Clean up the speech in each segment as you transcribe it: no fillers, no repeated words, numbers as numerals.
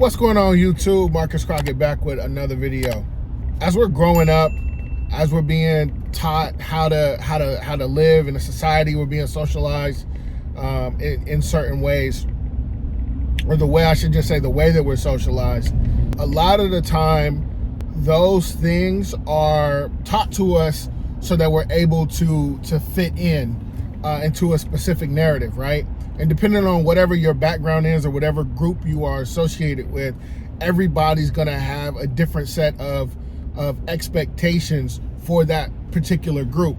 What's going on YouTube? Marcus Crockett back with another video. As we're growing up, as we're being taught how to live in a society, we're being socialized in certain ways, or the way the way that we're socialized. A lot of the time, those things are taught to us so that we're able to fit in into a specific narrative, right? And depending on whatever your background is or whatever group you are associated with, everybody's gonna have a different set of expectations for that particular group.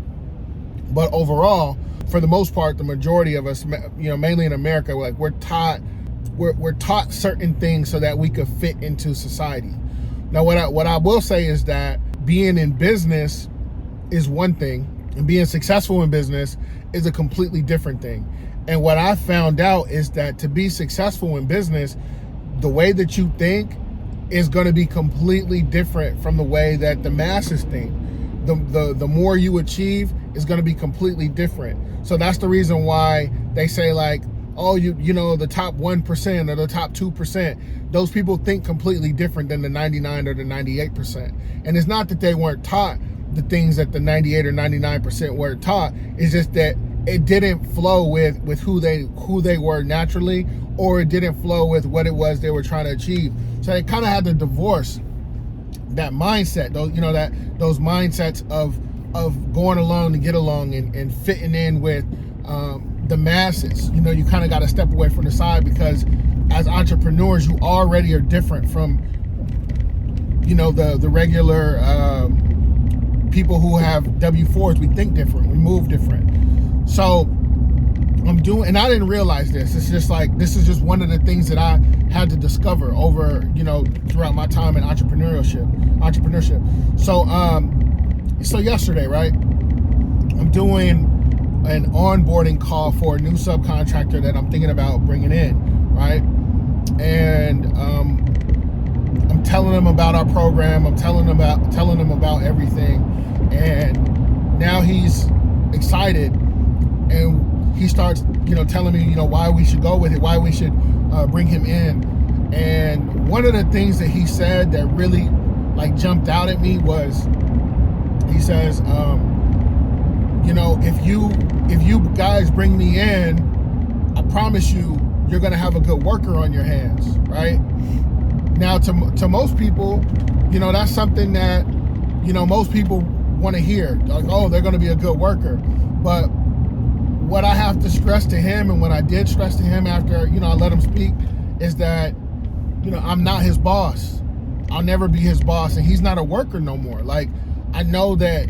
But overall, for the most part, the majority of us, mainly in America, we're taught certain things so that we could fit into society. Now, what I will say is that being in business is one thing, and being successful in business is a completely different thing. And what I found out is that to be successful in business, the way that you think is going to be completely different from the way that the masses think. The more you achieve is going to be completely different. So that's the reason why they say, like, oh, the top 1% or the top 2%, those people think completely different than the 99 or the 98%. And it's not that they weren't taught the things that the 98 or 99% were taught. It's just that it didn't flow with who they were naturally, or it didn't flow with what it was they were trying to achieve. So they kind of had to divorce that mindset, those mindsets of going along to get along and fitting in with the masses. You kind of got to step away from the side, because as entrepreneurs, you already are different from the regular people who have W-4s. We think different, we move different. So and I didn't realize this. It's just like, this is just one of the things that I had to discover over, throughout my time in entrepreneurship. So yesterday, right, I'm doing an onboarding call for a new subcontractor that I'm thinking about bringing in, right? And I'm telling them about our program. I'm telling them about everything. And now he's excited, and he starts, telling me, why we should go with it, why we should bring him in. And one of the things that he said that really jumped out at me was, he says, if you guys bring me in, I promise you're gonna have a good worker on your hands, right? Now, to most people, that's something that, most people want to hear, like, oh, they're gonna be a good worker. But what I have to stress to him, and what I did stress to him after, I let him speak, is that, I'm not his boss. I'll never be his boss, and he's not a worker no more. Like, I know that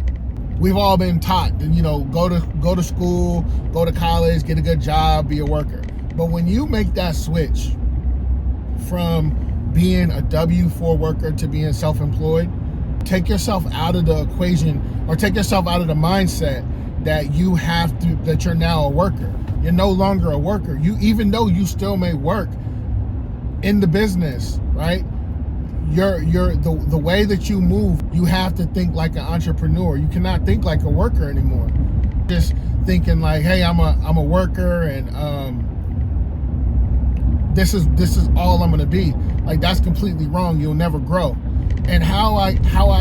we've all been taught that, go to school, go to college, get a good job, be a worker. But when you make that switch from being a W-4 worker to being self-employed, take yourself out of the equation, or take yourself out of the mindset that that you're now a worker. You're no longer a worker. Even though you still may work in the business, right? The way that you move, you have to think like an entrepreneur. You cannot think like a worker anymore. Just thinking like, hey, I'm a worker, and this is all I'm gonna be. Like, that's completely wrong. You'll never grow. And how I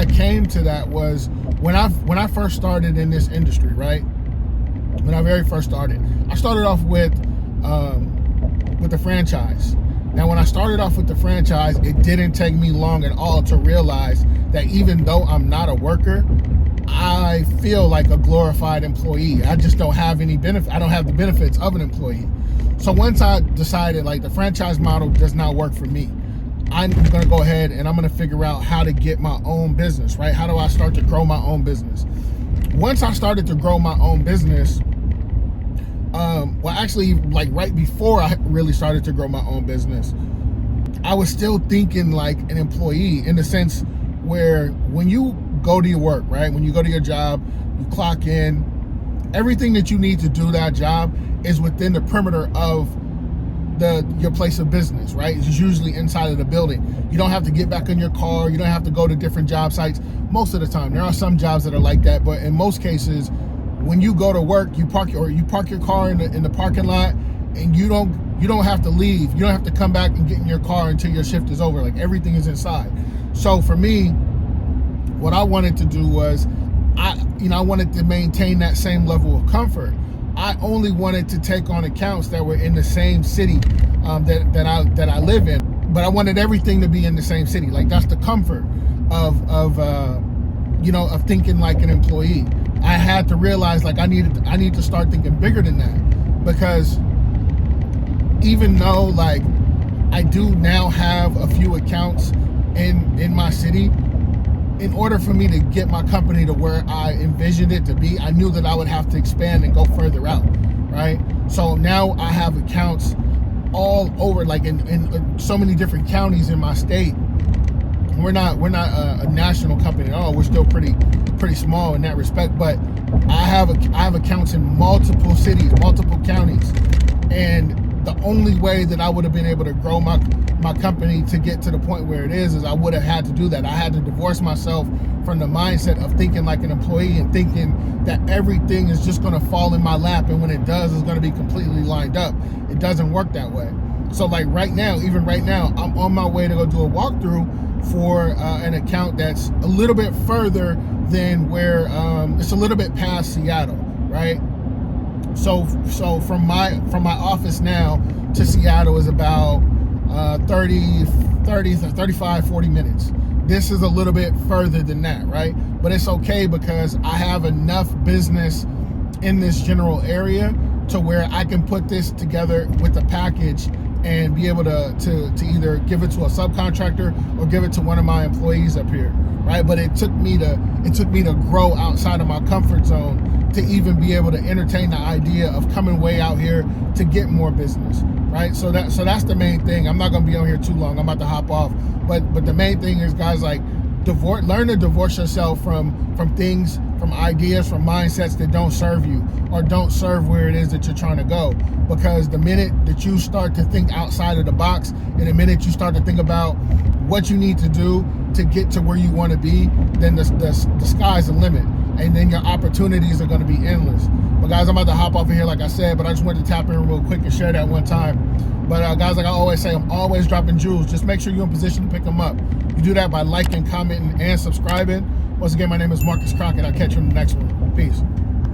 came to that was when I first started in this industry, right? When I very first started, I started off with the franchise. Now, when I started off with the franchise, it didn't take me long at all to realize that even though I'm not a worker, I feel like a glorified employee. I just don't have any benefit. I don't have the benefits of an employee. So once I decided, like, the franchise model does not work for me, I'm going to go ahead and I'm going to figure out how to get my own business, right? How do I start to grow my own business? Once I started to grow my own business, actually, like, right before I really started to grow my own business, I was still thinking like an employee, in the sense where when you go to your work, right? When you go to your job, you clock in, everything that you need to do that job is within the perimeter of your place of business, right? It's usually inside of the building. You don't have to get back in your car. You don't have to go to different job sites most of the time. There are some jobs that are like that, but in most cases, when you go to work, you park your car in the parking lot, and you don't You don't have to leave. You don't have to come back and get in your car until your shift is over. Like, everything is inside. So for me, what I wanted to do was, I wanted to maintain that same level of comfort. I only wanted to take on accounts that were in the same city that I live in, but I wanted everything to be in the same city. Like, that's the comfort of thinking like an employee. I had to realize, like, I need to start thinking bigger than that, because even though, like, I do now have a few accounts in my city, in order for me to get my company to where I envisioned it to be, I knew that I would have to expand and go further out, right? So now I have accounts all over, like in so many different counties in my state. We're not a national company at all. We're still pretty small in that respect. But I have accounts in multiple cities, multiple counties, and the only way that I would have been able to grow my company to get to the point where it is I would have had to do that. I had to divorce myself from the mindset of thinking like an employee and thinking that everything is just going to fall in my lap, and when it does, it's going to be completely lined up. It doesn't work that way. So, like, even right now, I'm on my way to go do a walkthrough for an account that's a little bit further than where it's a little bit past Seattle, right? So from my office now to Seattle is about 40 minutes. This is a little bit further than that, right? But it's okay, because I have enough business in this general area to where I can put this together with a package and be able to either give it to a subcontractor or give it to one of my employees up here, right? But it took me to grow outside of my comfort zone to even be able to entertain the idea of coming way out here to get more business, right? So that's the main thing. I'm not gonna be on here too long. I'm about to hop off. But the main thing is, guys, like, learn to divorce yourself from things, from ideas, from mindsets that don't serve you or don't serve where it is that you're trying to go. Because the minute that you start to think outside of the box, and the minute you start to think about what you need to do to get to where you want to be, then the sky's the limit, and then your opportunities are going to be endless. But guys, I'm about to hop off of here, like I said, but I just wanted to tap in real quick and share that one time. But guys, like I always say, I'm always dropping jewels. Just make sure you're in position to pick them up. You do that by liking, commenting, and subscribing. Once again, my name is Marcus Crockett. I'll catch you in the next one. Peace.